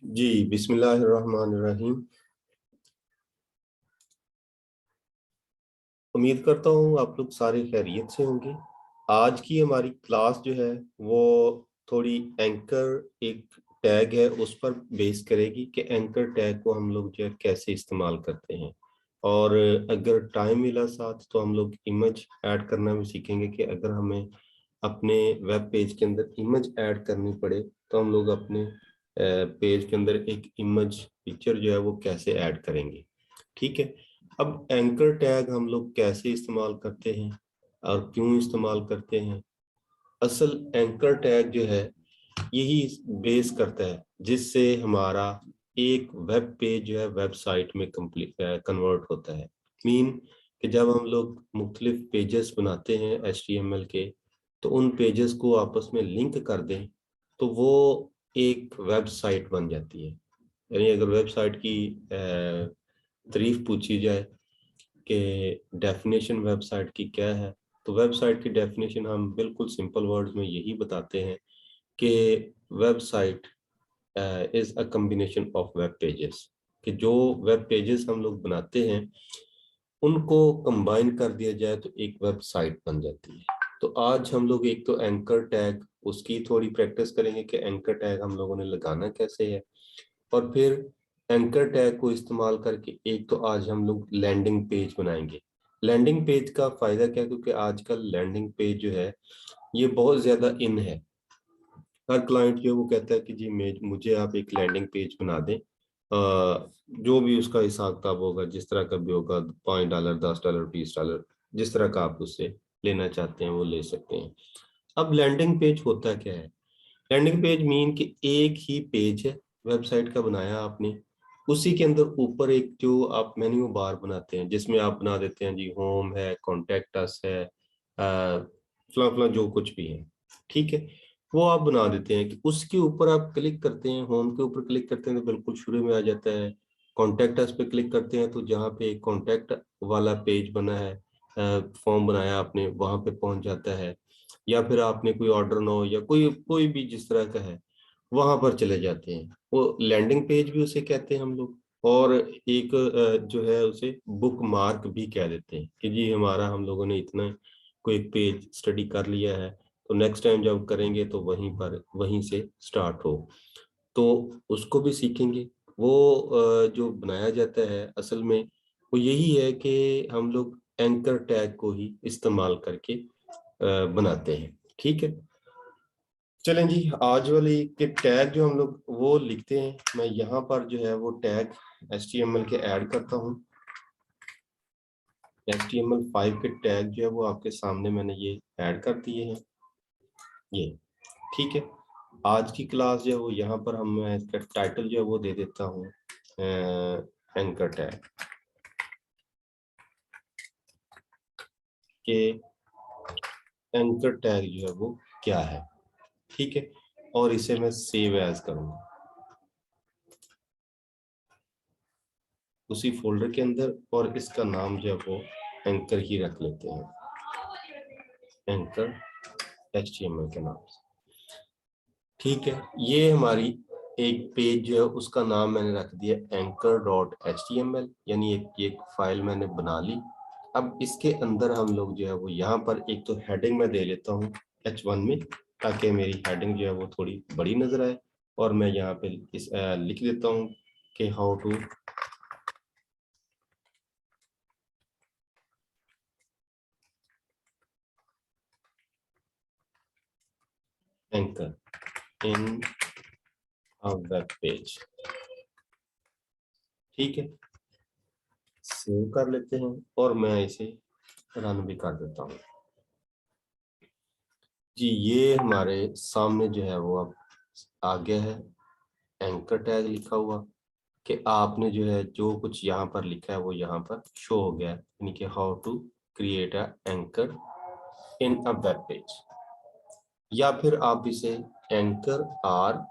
जी, बिस्मिल्लाहिर्रहमानिर्रहीम। उम्मीद करता हूँ आप लोग सारे खैरियत से होंगे। आज की हमारी क्लास जो है वो थोड़ी एंकर एक टैग है उस पर बेस करेगी कि एंकर टैग को हम लोग जो है कैसे इस्तेमाल करते हैं। और अगर टाइम मिला साथ तो हम लोग इमेज ऐड करना भी सीखेंगे कि अगर हमें अपने वेब पेज के अंदर इमेज ऐड करनी पड़े तो हम लोग अपने पेज के अंदर एक इमेज पिक्चर जो है वो कैसे ऐड करेंगे। ठीक है। अब एंकर टैग हम लोग कैसे इस्तेमाल करते हैं और क्यों इस्तेमाल करते हैं। असल एंकर टैग जो है यही बेस करता है जिससे हमारा एक वेब पेज जो है वेबसाइट में कंप्लीट कन्वर्ट होता है। मीन कि जब हम लोग मुख्तलिफ पेजेस बनाते हैं HTML के तो उन पेजेस को आपस में लिंक कर दें तो वो एक वेबसाइट बन जाती है। यानी अगर वेबसाइट की तारीफ पूछी जाए कि डेफिनेशन वेबसाइट की क्या है तो वेबसाइट की डेफिनेशन हम बिल्कुल सिंपल वर्ड्स में यही बताते हैं कि website is a combination of web pages. कि जो वेब पेजेस हम लोग बनाते हैं उनको कंबाइन कर दिया जाए तो एक वेबसाइट बन जाती है। तो आज हम लोग एक तो एंकर टैग उसकी थोड़ी प्रैक्टिस करेंगे कि एंकर टैग हम लोगों ने लगाना कैसे है। और फिर एंकर टैग को इस्तेमाल करके एक तो आज हम लोग लैंडिंग पेज बनाएंगे। लैंडिंग पेज का फायदा क्या है क्योंकि आजकल लैंडिंग पेज जो है ये बहुत ज्यादा इन है। हर क्लाइंट जो है वो कहता है कि जी मुझे आप एक लैंडिंग पेज बना दें। जो भी उसका हिसाब किताब होगा जिस तरह का भी होगा $5 $10 $20 जिस तरह का आप उससे लेना चाहते हैं वो ले सकते हैं। अब लैंडिंग पेज होता क्या है। लैंडिंग पेज मीन कि एक ही पेज है वेबसाइट का बनाया आपने। उसी के अंदर ऊपर एक जो आप मेन्यू बार बनाते हैं जिसमें आप बना देते हैं जी होम है कॉन्टेक्ट अस है फला फला जो कुछ भी है। ठीक है। वो आप बना देते हैं कि उसके ऊपर आप क्लिक करते हैं होम के ऊपर क्लिक करते हैं तो बिल्कुल शुरू में आ जाता है। कॉन्टेक्ट अस पे क्लिक करते हैं तो जहाँ पे कॉन्टेक्ट वाला पेज बना है फॉर्म बनाया आपने वहां पे पहुंच जाता है। या फिर आपने कोई ऑर्डर नो या कोई कोई भी जिस तरह का है वहां पर चले जाते हैं वो लैंडिंग पेज भी उसे कहते हैं हम लोग। और एक जो है उसे बुक मार्क भी कह देते हैं कि जी हमारा हम लोगों ने इतना कोई पेज स्टडी कर लिया है तो नेक्स्ट टाइम जब करेंगे तो वहीं से स्टार्ट हो। तो उसको भी सीखेंगे। वो जो बनाया जाता है असल में वो यही है कि हम लोग एंकर टैग को ही इस्तेमाल करके बनाते हैं। ठीक है। चलें जी आज वाली के टैग जो हम लोग वो लिखते हैं मैं यहाँ पर जो है वो टैग HTML के ऐड करता हूँ। HTML5 के टैग जो है वो आपके सामने मैंने ये ऐड कर दिए हैं ये। ठीक है। आज की क्लास जो है वो यहाँ पर हम मैं इसका टाइटल जो है वो दे देता हूँ एंकर टैग के एंकर टैग जो है वो क्या है। ठीक है। और इसे मैं सेव एज करूँगा उसी फोल्डर के अंदर और इसका नाम जो है वो एंकर ही रख लेते हैं एंकर HTML के नाम से। ठीक है। ये हमारी एक पेज जो है उसका नाम मैंने रख दिया anchor.html यानी एक फाइल मैंने बना ली। अब इसके अंदर हम लोग जो है वो यहाँ पर एक तो हेडिंग में दे लेता हूँ H1 में ताकि मेरी हेडिंग जो है वो थोड़ी बड़ी नजर आए। और मैं यहाँ पे लिख देता हूँ कि how to anchor in a web page. ठीक है। सेव कर लेते हैं और मैं इसे रन भी कर देता हूँ। जी ये हमारे सामने जो है वो अब आ गया है एंकर टैग लिखा हुआ कि आपने जो है जो कुछ यहाँ पर लिखा है वो यहाँ पर शो हो गया है यानी कि how to create a anchor in a web page. या फिर आप इसे anchor or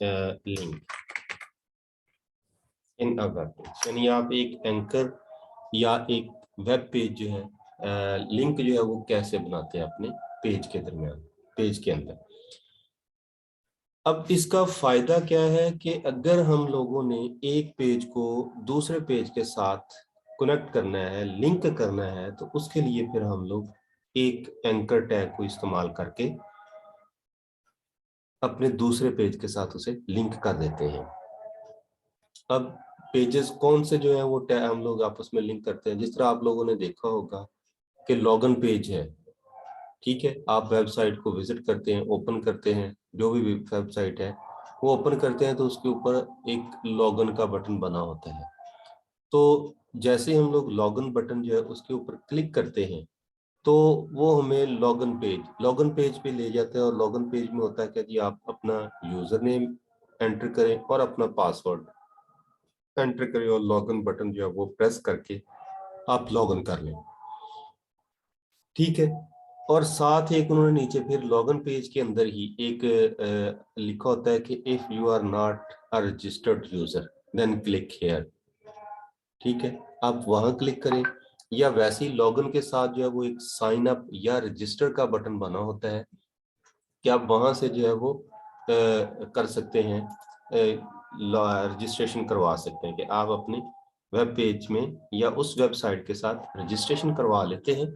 link in a web page यानी आप एक एंकर या एक वेब पेज जो है लिंक जो है वो कैसे बनाते हैं अपने पेज के दरमियान पेज के अंदर। अब इसका फायदा क्या है कि अगर हम लोगों ने एक पेज को दूसरे पेज के साथ कनेक्ट करना है, लिंक करना है, तो उसके लिए फिर हम लोग एक एंकर टैग को इस्तेमाल करके अपने दूसरे पेज के साथ उसे लिंक कर देते हैं। अब पेजेस कौन से जो है वो टैग हम लोग आपस में लिंक करते हैं, जिस तरह आप लोगों ने देखा होगा कि लॉगिन पेज है, ठीक है, आप वेबसाइट को विजिट करते हैं, ओपन करते हैं, जो भी वेबसाइट है वो ओपन करते हैं तो उसके ऊपर एक लॉगिन का बटन बना होता है। तो जैसे हम लोग लॉगिन बटन जो है उसके ऊपर क्लिक करते हैं तो वो हमें लॉगिन पेज पे ले जाता है, और लॉगिन पेज में होता है कि जी आप अपना यूजर नेम एंटर करें और अपना पासवर्ड एंटर करें और लॉगिन बटन जो है वो प्रेस करके आप लॉगिन कर लें, ठीक है। और साथ ही एक उन्होंने नीचे फिर लॉगिन पेज के अंदर ही एक लिखा होता है कि if you are not a registered user then click here, ठीक है, आप वहां क्लिक करें, या वैसे ही लॉगिन के साथ जो है वो एक साइन अप या रजिस्टर का बटन बना होता है कि आप वहां से जो है वो कर सकते हैं, रजिस्ट्रेशन करवा सकते हैं कि आप अपने वेब पेज में या उस वेबसाइट के साथ रजिस्ट्रेशन करवा लेते हैं,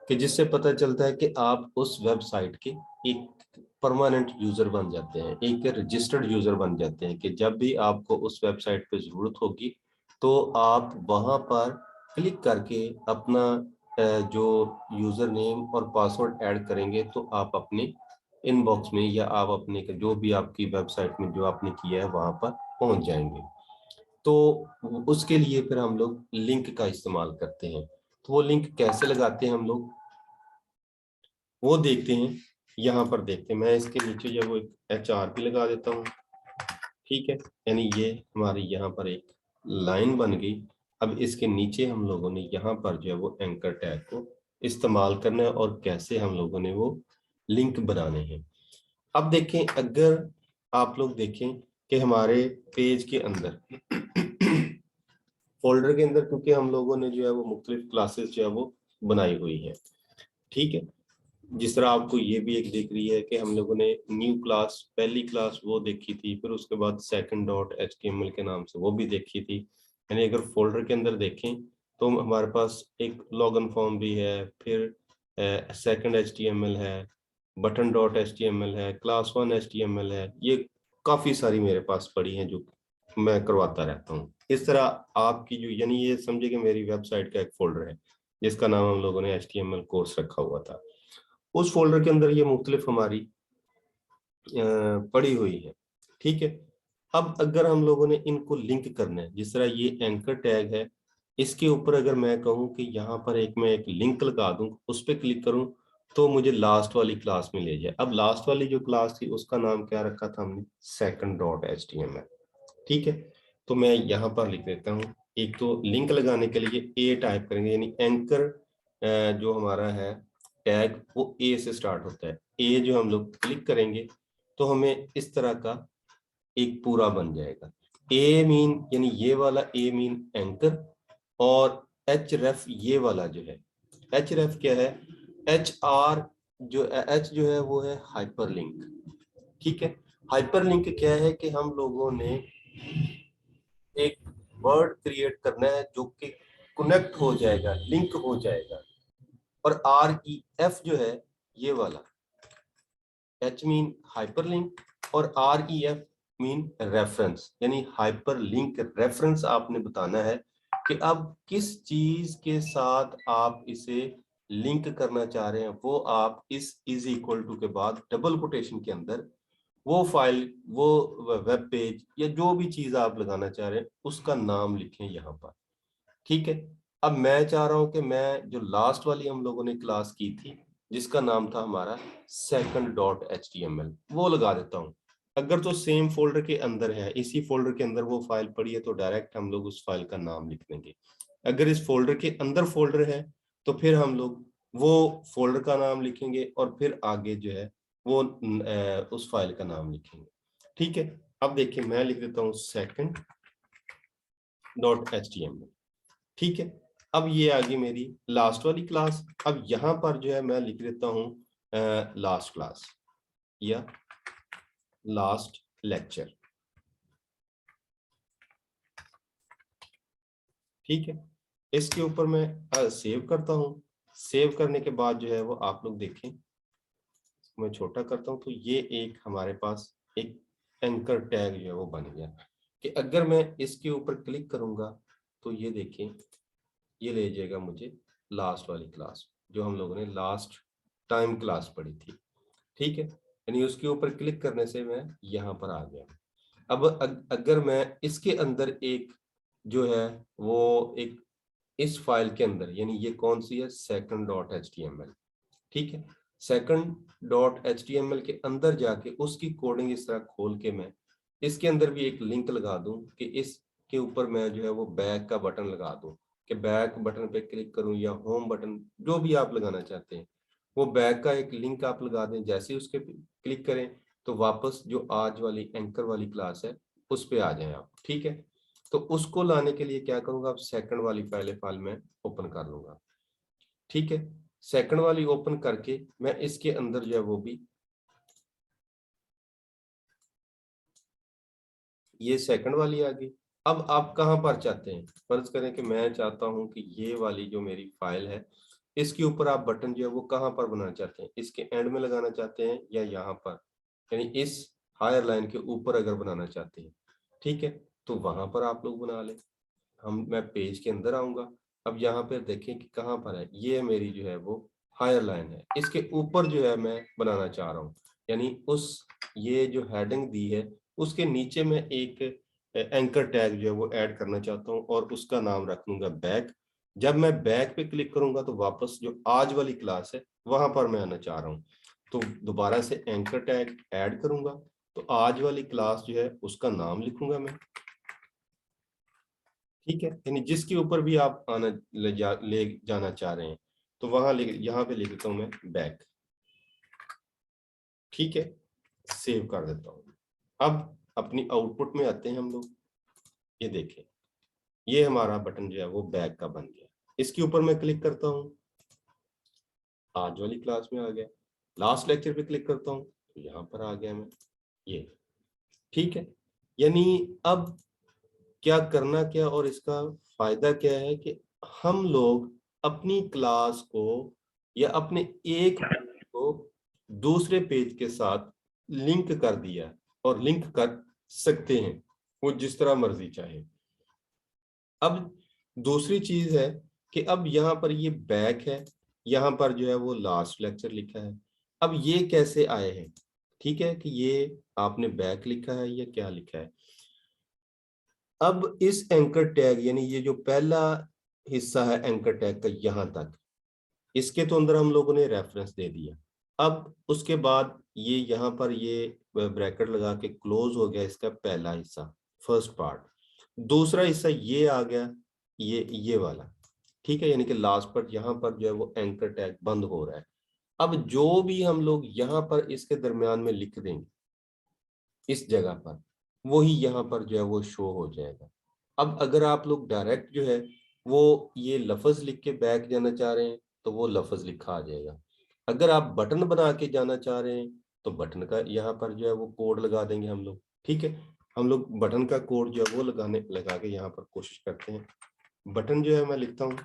कि जिससे पता चलता है कि आप उस वेबसाइट के एक परमानेंट यूजर बन जाते हैं, एक रजिस्टर्ड यूजर बन जाते हैं, कि जब भी आपको उस वेबसाइट पे जरूरत होगी तो आप वहां पर क्लिक करके अपना जो यूजर नेम और पासवर्ड ऐड करेंगे तो आप अपने इनबॉक्स में या आप अपने जो भी आपकी वेबसाइट में जो आपने किया है वहां पर पहुंच जाएंगे। तो उसके लिए फिर हम लोग लिंक का इस्तेमाल करते हैं। तो वो लिंक कैसे लगाते हैं हम लोग, वो देखते हैं। यहाँ पर देखते हैं, मैं इसके नीचे जो है वो एक HRP लगा देता हूँ, ठीक है, यानी ये हमारी यहाँ पर एक लाइन बन गई। अब इसके नीचे हम लोगों ने यहाँ पर जो है वो एंकर टैग को इस्तेमाल करना है और कैसे हम लोगों ने वो लिंक बनाने हैं। अब देखें, अगर आप लोग देखें कि हमारे पेज के अंदर फोल्डर के अंदर, क्योंकि हम लोगों ने जो है वो मुख्तलिफ क्लासेस जो है वो बनाई हुई है, ठीक है, जिस तरह आपको ये भी एक दिख रही है कि हम लोगों ने न्यू क्लास, पहली क्लास वो देखी थी, फिर उसके बाद सेकंड डॉट HTML के नाम से वो भी देखी थी। यानी अगर फोल्डर के अंदर देखें तो हमारे पास एक लॉगिन फॉर्म भी है, फिर सेकंड HTML है, बटन डॉट HTML है, क्लास 1 HTML है, ये काफी सारी मेरे पास पड़ी हैं जो मैं करवाता रहता हूँ। इस तरह आपकी जो, यानी ये समझे कि मेरी वेबसाइट का एक फोल्डर है जिसका नाम हम लोगों ने HTML कोर्स रखा हुआ था, उस फोल्डर के अंदर ये मुख्तलिफ हमारी पड़ी हुई है, ठीक है। अब अगर हम लोगों ने इनको लिंक करना है, जिस तरह ये एंकर टैग है, इसके ऊपर अगर मैं कहूँ कि यहाँ पर मैं एक लिंक लगा दूं, उस पर क्लिक करूं तो मुझे लास्ट वाली क्लास में ले जाए। अब लास्ट वाली जो क्लास थी उसका नाम क्या रखा था हमने, सेकंड डॉट HTML, ठीक है। तो मैं यहाँ पर लिख देता हूँ, एक तो लिंक लगाने के लिए ए टाइप करेंगे, यानी एंकर जो हमारा है टैग वो ए से स्टार्ट होता है, ए जो हम लोग क्लिक करेंगे तो हमें इस तरह का एक पूरा बन जाएगा। ए मीन यानी ये वाला ए मीन एंकर, और एच रेफ ये वाला जो है, एच रेफ क्या है, HR जो एच जो है वो है हाइपरलिंक, ठीक है। हाइपरलिंक क्या है कि हम लोगों ने एक वर्ड क्रिएट करना है जो कि कनेक्ट हो जाएगा, लिंक हो जाएगा, और REF जो है ये वाला, H मीन हाइपरलिंक और REF मीन रेफरेंस, यानी हाइपरलिंक रेफरेंस आपने बताना है कि अब किस चीज के साथ आप इसे लिंक करना चाह रहे हैं, वो आप इस इज इक्वल टू के बाद डबल कोटेशन के अंदर वो फाइल, वो वेब पेज या जो भी चीज आप लगाना चाह रहे हैं उसका नाम लिखें यहाँ पर, ठीक है। अब मैं चाह रहा हूं कि मैं जो लास्ट वाली हम लोगों ने क्लास की थी जिसका नाम था हमारा सेकंड डॉट HTML, वो लगा देता हूं। अगर तो सेम फोल्डर के अंदर है, इसी फोल्डर के अंदर वो फाइल पड़ी है, तो डायरेक्ट हम लोग उस फाइल का नाम लिख देंगे। अगर इस फोल्डर के अंदर फोल्डर है तो फिर हम लोग वो फोल्डर का नाम लिखेंगे और फिर आगे जो है वो उस फाइल का नाम लिखेंगे, ठीक है। अब देखिए मैं लिख देता हूँ सेकंड डॉट HTML, ठीक है। अब ये आ गई मेरी लास्ट वाली क्लास। अब यहाँ पर जो है मैं लिख देता हूँ लास्ट क्लास या लास्ट लेक्चर। ठीक है, इसके ऊपर मैं सेव करता हूँ। सेव करने के बाद जो है वो आप लोग देखें, मैं छोटा करता हूँ तो ये एक हमारे पास एक एंकर टैग जो है वो बन गया कि अगर मैं इसके ऊपर क्लिक करूंगा तो ये देखें, ये ले जाएगा मुझे लास्ट वाली क्लास जो हम लोगों ने लास्ट टाइम क्लास पढ़ी थी। ठीक है, यानी उसके ऊपर क्लिक करने से मैं यहाँ पर आ गया। अब अगर मैं इसके अंदर एक जो है वो एक इस फाइल के अंदर, यानी ये कौन सी है, second.html। ठीक है, second.html के अंदर जाके उसकी कोडिंग इस तरह खोल के मैं इसके अंदर भी एक लिंक लगा दूं कि इसके ऊपर मैं जो है वो बैक का बटन लगा दूं कि बैक बटन पे क्लिक करूं या होम बटन, जो भी आप लगाना चाहते हैं वो बैक का एक लिंक आप लगा दें। जैसे ही उसके क्लिक करें तो वापस जो आज वाली एंकर वाली क्लास है उस पे आ जाएं आप। ठीक है, तो उसको लाने के लिए क्या करूंगा, अब सेकंड वाली पहले फाइल में ओपन कर लूंगा। ठीक है, सेकंड वाली ओपन करके मैं इसके अंदर जो है वो भी, ये सेकंड वाली आ गई। अब आप कहां पर चाहते हैं, फर्ज करें कि मैं चाहता हूं कि ये वाली जो मेरी फाइल है इसके ऊपर आप बटन जो है वो कहां पर बनाना चाहते हैं, इसके एंड में लगाना चाहते हैं या यहाँ पर, यानी इस हायर लाइन के ऊपर अगर बनाना चाहते हैं। ठीक है, तो वहां पर आप लोग बना लें। मैं पेज के अंदर आऊंगा। अब यहाँ पे देखें कि कहाँ पर है, ये मेरी जो है वो हायर लाइन है, इसके ऊपर जो है मैं बनाना चाह रहा हूँ, यानी उस ये जो हेडिंग दी है उसके नीचे मैं एक एंकर टैग जो है वो ऐड करना चाहता हूँ और उसका नाम रख लूंगा बैक। जब मैं बैक पे क्लिक करूंगा तो वापस जो आज वाली क्लास है वहां पर मैं आना चाह रहा हूँ, तो दोबारा से एंकर टैग ऐड करूंगा। तो आज वाली क्लास जो है उसका नाम लिखूंगा मैं। ठीक है, यानी जिसके ऊपर भी आप आना ले जाना चाह रहे हैं तो वहां यहाँ पे लिख देता हूं मैं बैक। ठीक है, सेव कर देता हूं। अब अपनी आउटपुट में आते हैं हम लोग। ये देखें, ये हमारा बटन जो है वो बैक का बन गया। इसके ऊपर मैं क्लिक करता हूं, आज वाली क्लास में आ गया। लास्ट लेक्चर पे क्लिक करता हूं तो यहाँ पर आ गया मैं, ये। ठीक है, यानी अब क्या करना क्या और इसका फायदा क्या है कि हम लोग अपनी क्लास को या अपने एक पेज को दूसरे पेज के साथ लिंक कर दिया और लिंक कर सकते हैं वो जिस तरह मर्जी चाहे। अब दूसरी चीज है कि अब यहाँ पर ये बैक है, यहाँ पर जो है वो लास्ट लेक्चर लिखा है। अब ये कैसे आए हैं, ठीक है, कि ये आपने बैक लिखा है या क्या लिखा है। अब इस एंकर टैग यानी ये जो पहला हिस्सा है एंकर टैग का यहाँ तक, इसके तो अंदर हम लोगों ने रेफरेंस दे दिया। अब उसके बाद ये यहाँ पर ये ब्रैकेट लगा के क्लोज हो गया इसका पहला हिस्सा, फर्स्ट पार्ट। दूसरा हिस्सा ये आ गया, ये वाला। ठीक है, यानी कि लास्ट पर यहाँ पर जो है वो एंकर टैग बंद हो रहा है। अब जो भी हम लोग यहाँ पर इसके दरमियान में लिख देंगे इस जगह पर, वही यहाँ पर जो है वो शो हो जाएगा। अब अगर आप लोग डायरेक्ट जो है वो ये लफ्ज लिख के बैक जाना चाह रहे हैं तो वो लफ्ज लिखा आ जाएगा। अगर आप बटन बना के जाना चाह रहे हैं तो बटन का यहाँ पर जो है वो कोड लगा देंगे हम लोग। ठीक है, हम लोग बटन का कोड जो है वो लगा के यहाँ पर कोशिश करते हैं। बटन जो है मैं लिखता हूँ,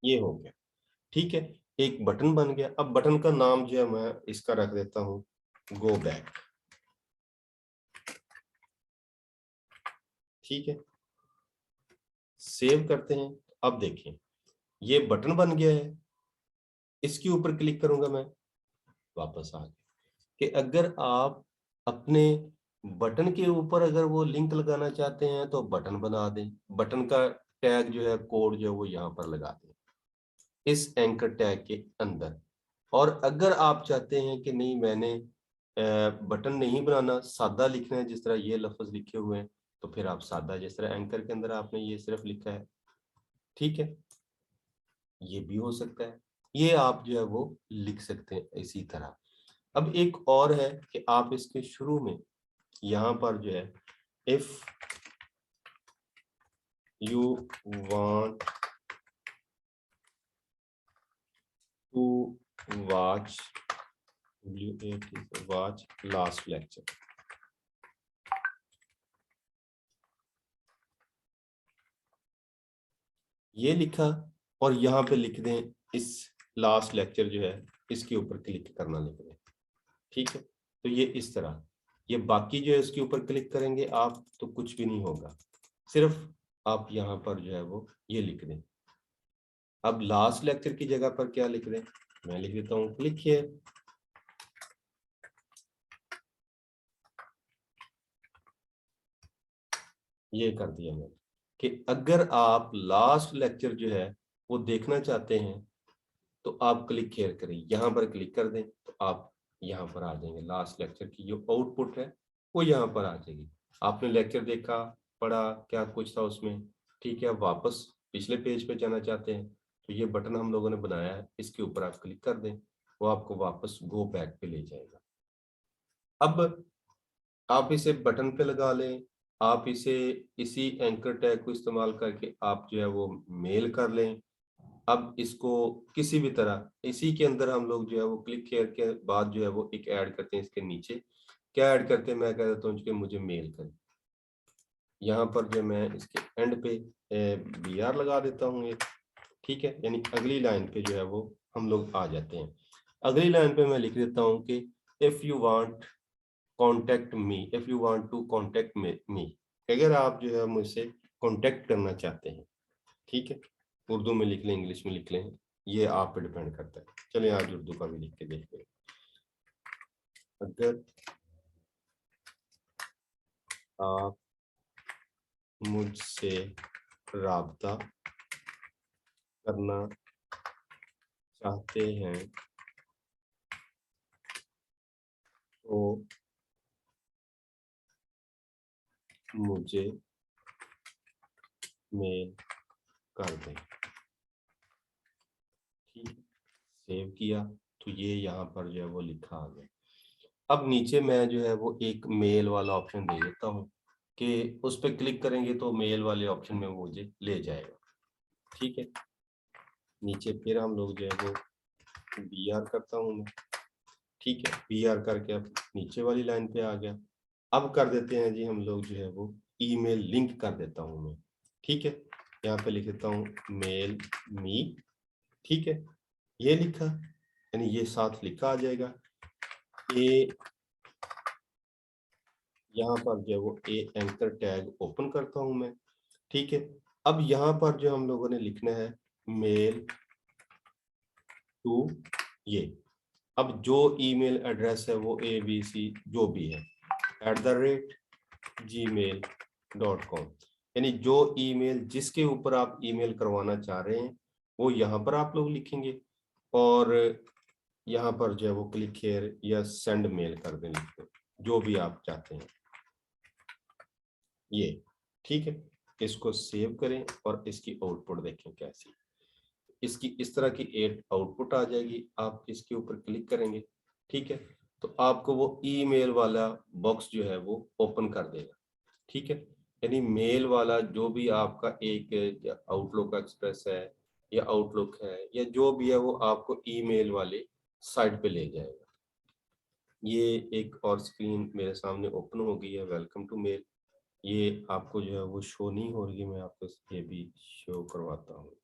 ये हो गया। ठीक है, एक बटन बन गया। अब बटन का नाम जो है मैं इसका रख देता हूँ गो बैक। ठीक है, सेव करते हैं। अब देखें, ये बटन बन गया है, इसके ऊपर क्लिक करूंगा मैं, वापस आ गया। कि अगर आप अपने बटन के ऊपर अगर वो लिंक लगाना चाहते हैं तो बटन बना दें, बटन का टैग जो है कोड जो है वो यहाँ पर लगा दें इस एंकर टैग के अंदर। और अगर आप चाहते हैं कि नहीं मैंने बटन नहीं बनाना, सादा लिखना है जिस तरह ये लफ्ज लिखे हुए हैं, तो फिर आप सादा जिस तरह एंकर के अंदर आपने ये सिर्फ लिखा है। ठीक है, ये भी हो सकता है, ये आप जो है वो लिख सकते हैं इसी तरह। अब एक और है कि आप इसके शुरू में यहाँ पर जो है if you want to watch watch last lecture. ये लिखा और यहाँ पे लिख दें इस लास्ट लेक्चर जो है इसके ऊपर क्लिक करना लिख दें। ठीक है, तो ये इस तरह, ये बाकी जो है इसके ऊपर क्लिक करेंगे आप तो कुछ भी नहीं होगा, सिर्फ आप यहाँ पर जो है वो ये लिख दें। अब लास्ट लेक्चर की जगह पर क्या लिख दें, मैं लिख देता हूँ क्लिक हियर। ये कर दिया मैंने कि अगर आप लास्ट लेक्चर जो है वो देखना चाहते हैं तो आप क्लिक हियर करें, यहाँ पर क्लिक कर दें तो आप यहाँ पर आ जाएंगे। लास्ट लेक्चर की जो आउटपुट है वो यहाँ पर आ जाएगी। आपने लेक्चर देखा, पढ़ा, क्या कुछ था उसमें, ठीक है। वापस पिछले पेज पे जाना चाहते हैं तो ये बटन हम लोगों ने बनाया है, इसके ऊपर आप क्लिक कर दें, वो आपको वापस गो बैक पे ले जाएगा। अब आप इसे बटन पे लगा लें, आप इसे इसी एंकर टैग को इस्तेमाल करके आप जो है वो मेल कर लें। अब इसको किसी भी तरह इसी के अंदर हम लोग जो है वो क्लिक किया के बाद जो है वो एक ऐड करते हैं। इसके नीचे क्या ऐड करते हैं, मैं कह देता हूँ कि मुझे मेल करें। यहाँ पर जो मैं इसके एंड पे BR लगा देता हूँ एक, ठीक है, यानी अगली लाइन पे जो है वो हम लोग आ जाते हैं। अगली लाइन पे मैं लिख देता हूँ कि if you want contact me, if you want to contact me, अगर आप जो है मुझसे कॉन्टेक्ट करना चाहते हैं, ठीक है। उर्दू में लिख लें, इंग्लिश में लिख लें, ये आप पे डिपेंड करता है। चलिए आज उर्दू का भी लिख के देखते हैं। अगर आप मुझसे राब्ता करना चाहते हैं तो मुझे मेल कर दें, ठीक। सेव किया तो ये यहाँ पर जो है वो लिखा आ गया। अब नीचे मैं जो है वो एक मेल वाला ऑप्शन दे देता हूँ कि उस पर क्लिक करेंगे तो मेल वाले ऑप्शन में मुझे ले जाएगा, ठीक है। नीचे फिर हम लोग जो है वो BR करता हूँ मैं, ठीक है। BR करके अब नीचे वाली लाइन पे आ गया। अब कर देते हैं जी हम लोग जो है वो ईमेल लिंक कर देता हूँ मैं, ठीक है। यहाँ पे लिख देता हूँ मेल मी, ठीक है। ये लिखा, यानी ये साथ लिखा आ जाएगा। ये यहाँ पर जो है वो एंकर टैग ओपन करता हूँ मैं, ठीक है। अब यहाँ पर जो हम लोगों ने लिखना है मेल टू ये, अब जो ईमेल एड्रेस है वो ABC जो भी है @gmail.com, यानी जो ईमेल जिसके ऊपर आप ईमेल करवाना चाह रहे हैं वो यहाँ पर आप लोग लिखेंगे और यहाँ पर जो है वो क्लिक हियर या सेंड मेल कर दें, लिख दें जो भी आप चाहते हैं ये, ठीक है। इसको सेव करें और इसकी आउटपुट देखें कैसी। इसकी इस तरह की एक आउटपुट आ जाएगी, आप इसके ऊपर क्लिक करेंगे, ठीक है, तो आपको वो ईमेल वाला बॉक्स जो है वो ओपन कर देगा, ठीक है। यानी मेल वाला जो भी आपका एक आउटलुक एक्सप्रेस है या आउटलुक है या जो भी है वो आपको ईमेल वाले साइट पे ले जाएगा। ये एक और स्क्रीन मेरे सामने ओपन हो गई है, वेलकम टू मेल। ये आपको जो है वो शो नहीं हो रही है, मैं आपको ये भी शो करवाता हूँ।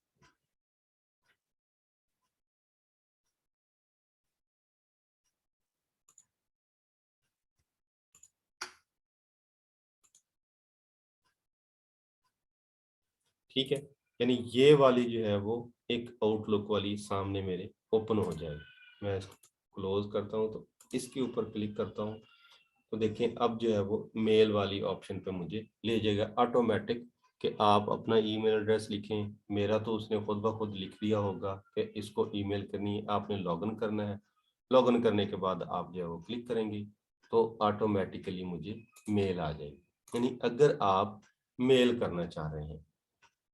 ठीक है, यानी ये वाली जो है वो एक आउटलुक वाली सामने मेरे ओपन हो जाएगी। मैं इसको क्लोज करता हूँ तो इसके ऊपर क्लिक करता हूँ तो देखें अब जो है वो मेल वाली ऑप्शन पे मुझे ले जाएगा ऑटोमेटिक कि आप अपना ईमेल एड्रेस लिखें। मेरा तो उसने खुद ब खुद लिख दिया होगा कि इसको ईमेल करनी है, आपने लॉगिन करना है। लॉगिन करने के बाद आप जो है वो क्लिक करेंगे तो ऑटोमेटिकली मुझे मेल आ जाएगी, यानी अगर आप मेल करना चाह रहे हैं,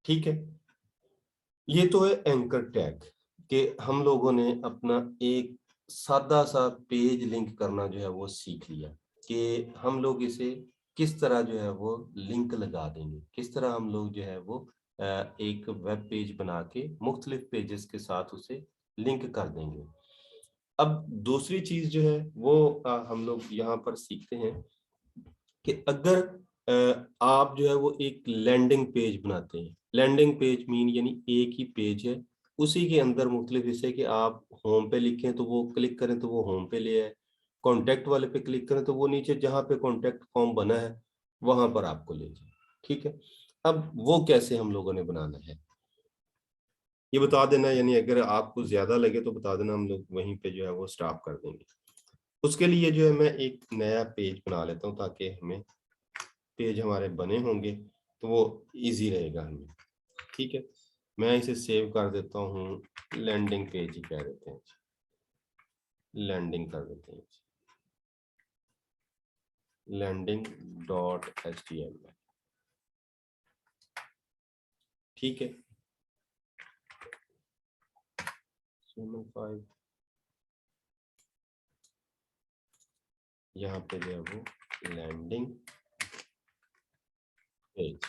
ठीक है। ये तो है एंकर टैग कि हम लोगों ने अपना एक सादा सा पेज लिंक करना जो है वो सीख लिया कि हम लोग इसे किस तरह जो है वो लिंक लगा देंगे, किस तरह हम लोग जो है वो एक वेब पेज बना के मुख्तलिफ पेजेस के साथ उसे लिंक कर देंगे। अब दूसरी चीज जो है वो हम लोग यहाँ पर सीखते हैं कि अगर आप जो है वो एक लैंडिंग पेज बनाते हैं, लैंडिंग पेज मीन यानी एक ही पेज है, उसी के अंदर मुख्तलिफ हिस्से कि आप होम पे लिखें तो वो क्लिक करें तो वो होम पे ले आए, कॉन्टैक्ट वाले पे क्लिक करें तो वो नीचे जहाँ पे कॉन्टैक्ट फॉर्म बना है वहां पर आपको ले जाए। ठीक है, अब वो कैसे हम लोगों ने बनाना है ये बता देना, यानी अगर आपको ज्यादा लगे तो बता देना, हम लोग वहीं पे जो है वो स्टॉप कर देंगे। उसके लिए जो है मैं एक नया पेज बना लेता हूँ ताकि हमें पेज हमारे बने होंगे तो वो इजी रहेगा हमें। ठीक है, मैं इसे सेव कर देता हूँ, लैंडिंग पेज ही कह देते हैं, लैंडिंग कर देते हैं, लैंडिंग डॉट HTML। ठीक है, 5 यहाँ पे जो है वो लैंडिंग पेज।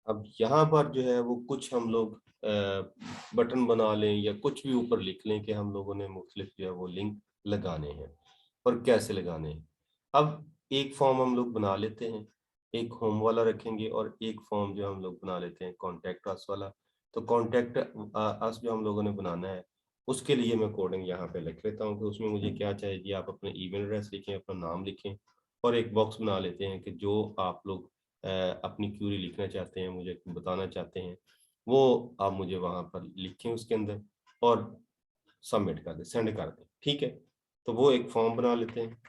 अब यहाँ पर जो है वो कुछ हम लोग बटन बना लें या कुछ भी ऊपर लिख लें कि हम लोगों ने मुख्तलिफ जो है वो लिंक लगाने हैं और कैसे लगाने हैं। अब एक फॉर्म हम लोग बना लेते हैं, एक होम वाला रखेंगे और एक फॉर्म जो हम लोग बना लेते हैं कॉन्टैक्ट अस वाला। तो कॉन्टैक्ट अस जो हम लोगों ने बनाना है उसके लिए मैं कोडिंग यहाँ पे लिख लेता हूँ कि उसमें मुझे क्या चाहिए, आप अपने ईमेल एड्रेस लिखें, अपना नाम लिखें और एक बॉक्स बना लेते हैं कि जो आप लोग अपनी क्यूरी लिखना चाहते हैं, मुझे बताना चाहते हैं, वो आप मुझे वहां पर लिखें उसके अंदर और सबमिट कर दें, सेंड कर दें। ठीक है, तो वो एक फॉर्म बना लेते हैं।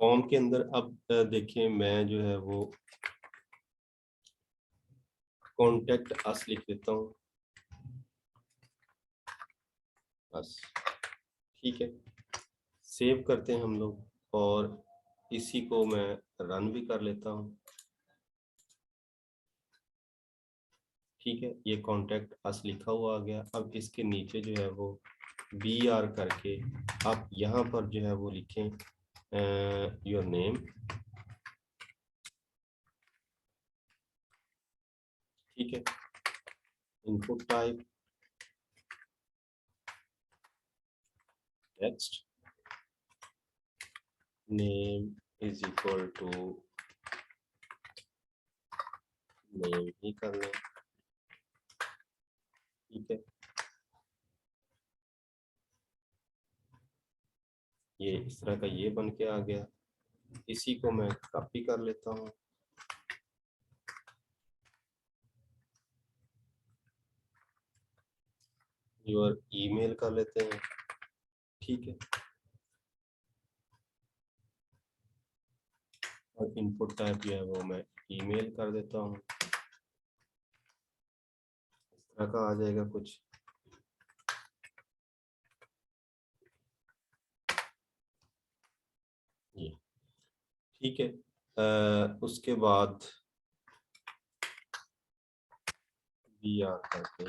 फॉर्म के अंदर अब देखिए मैं जो है वो कॉन्टेक्ट अस लिख देता हूँ, बस। ठीक है, सेव करते हैं हम लोग और इसी को मैं रन भी कर लेता हूँ। ठीक है, ये कॉन्टेक्ट अस लिखा हुआ आ गया। अब इसके नीचे जो है वो BR करके आप यहाँ पर जो है वो लिखें योर नेम। ठीक है, input type text, name is equal to name ही कर लें। ठीक है, ये इस तरह का ये बन के आ गया। इसी को मैं कॉपी कर लेता हूँ, योर ईमेल कर लेते हैं। ठीक है, और इनपुट टाइप जो है वो मैं ईमेल कर देता हूँ। इस तरह का आ जाएगा कुछ। ये ठीक है, उसके बाद BR करके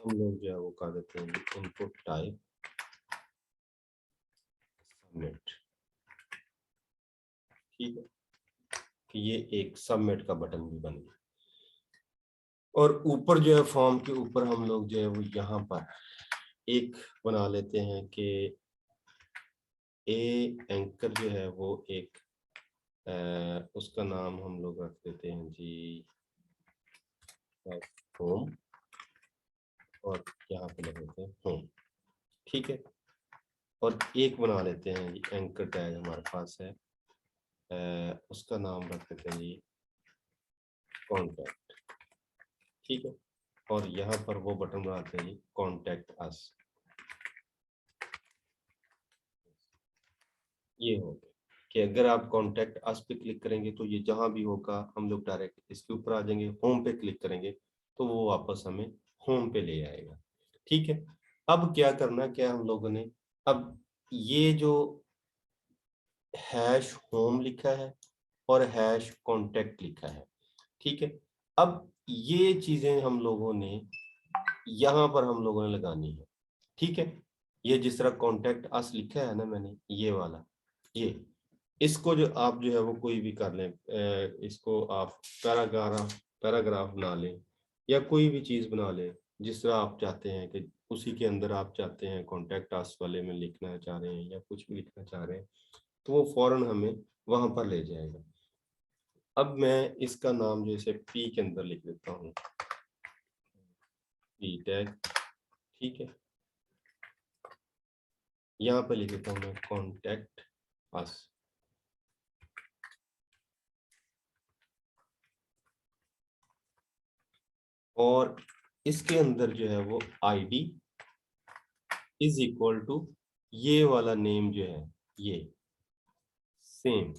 हम लोग जो है वो कर देते हैं इनपुट टाइप सबमिट। ठीक है, कि ये एक सबमिट का बटन भी बन गया। और ऊपर जो है फॉर्म के ऊपर हम लोग जो है वो यहाँ पर एक बना लेते हैं कि ए एंकर जो है वो एक उसका नाम हम लोग रख देते हैं जी होम, और यहाँ पे लग देते हैं होम। ठीक है, और एक बना लेते हैं जी एंकर टैग हमारे पास है, उसका नाम रख देते हैं जी कॉन्टैक्ट। ठीक है, और यहाँ पर वो बटन बनाते हैं जी कॉन्टैक्ट अस। ये हो गया कि अगर आप कॉन्टैक्ट अस पे क्लिक करेंगे तो ये जहां भी होगा हम लोग डायरेक्ट इसके ऊपर आ जाएंगे, होम पे क्लिक करेंगे तो वो वापस हमें होम पे ले आएगा। ठीक है, अब क्या करना क्या हम लोगों ने, अब ये जो हैश होम लिखा है और हैश कॉन्टेक्ट लिखा है। ठीक है, अब ये चीजें हम लोगों ने यहाँ पर हम लोगों ने लगानी है। ठीक है, ये जिस तरह कॉन्टेक्ट अस लिखा है ना मैंने, ये वाला, ये इसको जो आप जो है वो कोई भी कर लें, इसको आप पैराग्राफ बना लें या कोई भी चीज बना लें जिस तरह आप चाहते हैं, कि उसी के अंदर आप चाहते हैं कॉन्टेक्ट अस वाले में लिखना चाह रहे हैं या कुछ भी लिखना चाह रहे हैं, तो वो फौरन हमें वहां पर ले जाएगा। अब मैं इसका नाम जैसे पी के अंदर लिख देता हूँ, पी टैग। ठीक है, यहाँ पे लिख देता हूँ मैं कॉन्टेक्ट अस। और इसके अंदर जो है वो आईडी इज इक्वल टू ये वाला नेम जो है, ये सेम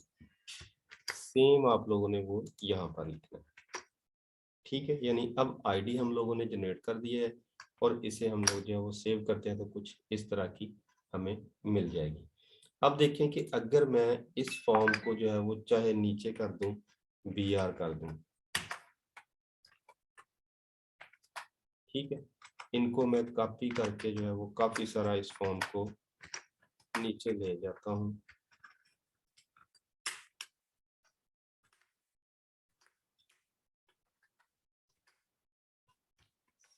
सेम आप लोगों ने वो यहाँ पर लिखना है। ठीक है, यानी अब आईडी हम लोगों ने जनरेट कर दिया है और इसे हम लोग जो है वो सेव करते हैं तो कुछ इस तरह की हमें मिल जाएगी। अब देखें कि अगर मैं इस फॉर्म को जो है वो चाहे नीचे कर दूं, BR कर दूं, ठीक है, इनको मैं कॉपी करके जो है वो काफी सारा इस फॉर्म को नीचे ले जाता हूं,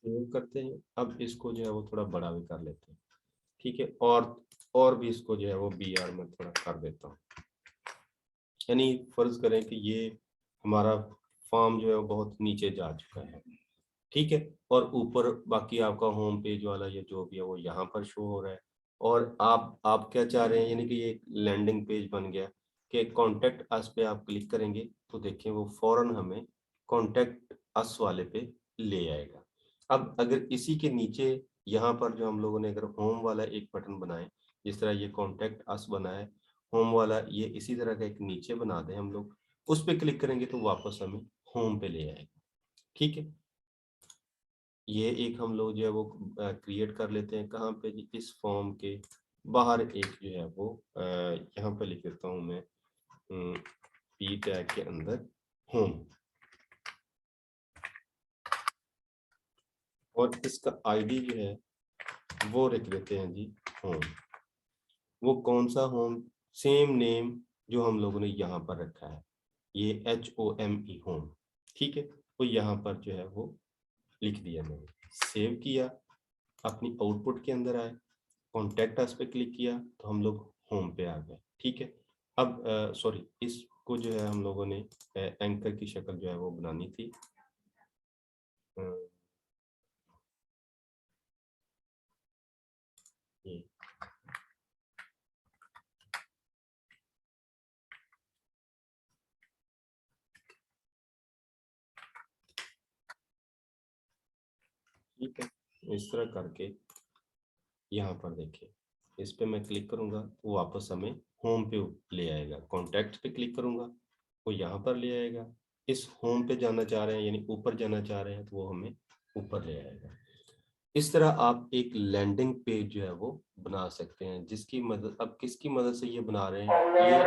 सेव करते हैं। अब इसको जो है वो थोड़ा बड़ा भी कर लेते हैं। ठीक है, और भी इसको जो है वो BR में थोड़ा कर देता हूँ। यानी फर्ज करें कि ये हमारा फॉर्म जो है वो बहुत नीचे जा चुका है। ठीक है, और ऊपर बाकी आपका होम पेज वाला ये जो भी है वो यहाँ पर शो हो रहा है। और आप क्या चाह रहे हैं, यानी कि ये एक लैंडिंग पेज बन गया कि कॉन्टेक्ट अस पे आप क्लिक करेंगे तो देखिए वो फौरन हमें कॉन्टेक्ट अस वाले पे ले आएगा। अब अगर इसी के नीचे यहाँ पर जो हम लोगों ने अगर होम वाला एक बटन बनाए, जिस तरह ये कॉन्टेक्ट अस बना है, होम वाला ये इसी तरह का एक नीचे बना दें हम लोग, उस पर क्लिक करेंगे तो वापस हमें होम पे ले आएगा। ठीक है, ये एक हम लोग जो है वो क्रिएट कर लेते हैं कहाँ पे जी, इस फॉर्म के बाहर एक जो है वो यहाँ पे लिख देता हूँ मैं पी टैग के अंदर होम, और इसका आईडी जो है वो लिख देते हैं जी होम। वो कौन सा होम? सेम नेम जो हम लोगों ने यहाँ पर रखा है, ये HOME होम। ठीक है, तो यहाँ पर जो है वो लिख दिया मैंने, सेव किया, अपनी आउटपुट के अंदर आए, कॉन्टेक्ट अस पे क्लिक किया तो हम लोग होम पे आ गए। ठीक है, अब सॉरी, इसको जो है हम लोगों ने एंकर की शक्ल जो है वो बनानी थी। ये ठीक है, इस तरह करके यहाँ पर देखिए, इस पे मैं क्लिक करूंगा तो वापस हमें होम पे ले आएगा। कॉन्टैक्ट पे क्लिक करूंगा वो यहाँ पर ले आएगा। इस होम पे जाना चाह रहे हैं यानी ऊपर जाना चाह रहे हैं तो वो हमें ऊपर ले आएगा। इस तरह आप एक लैंडिंग पेज जो है वो बना सकते हैं, जिसकी मदद, अब किसकी मदद से ये बना रहे हैं, ये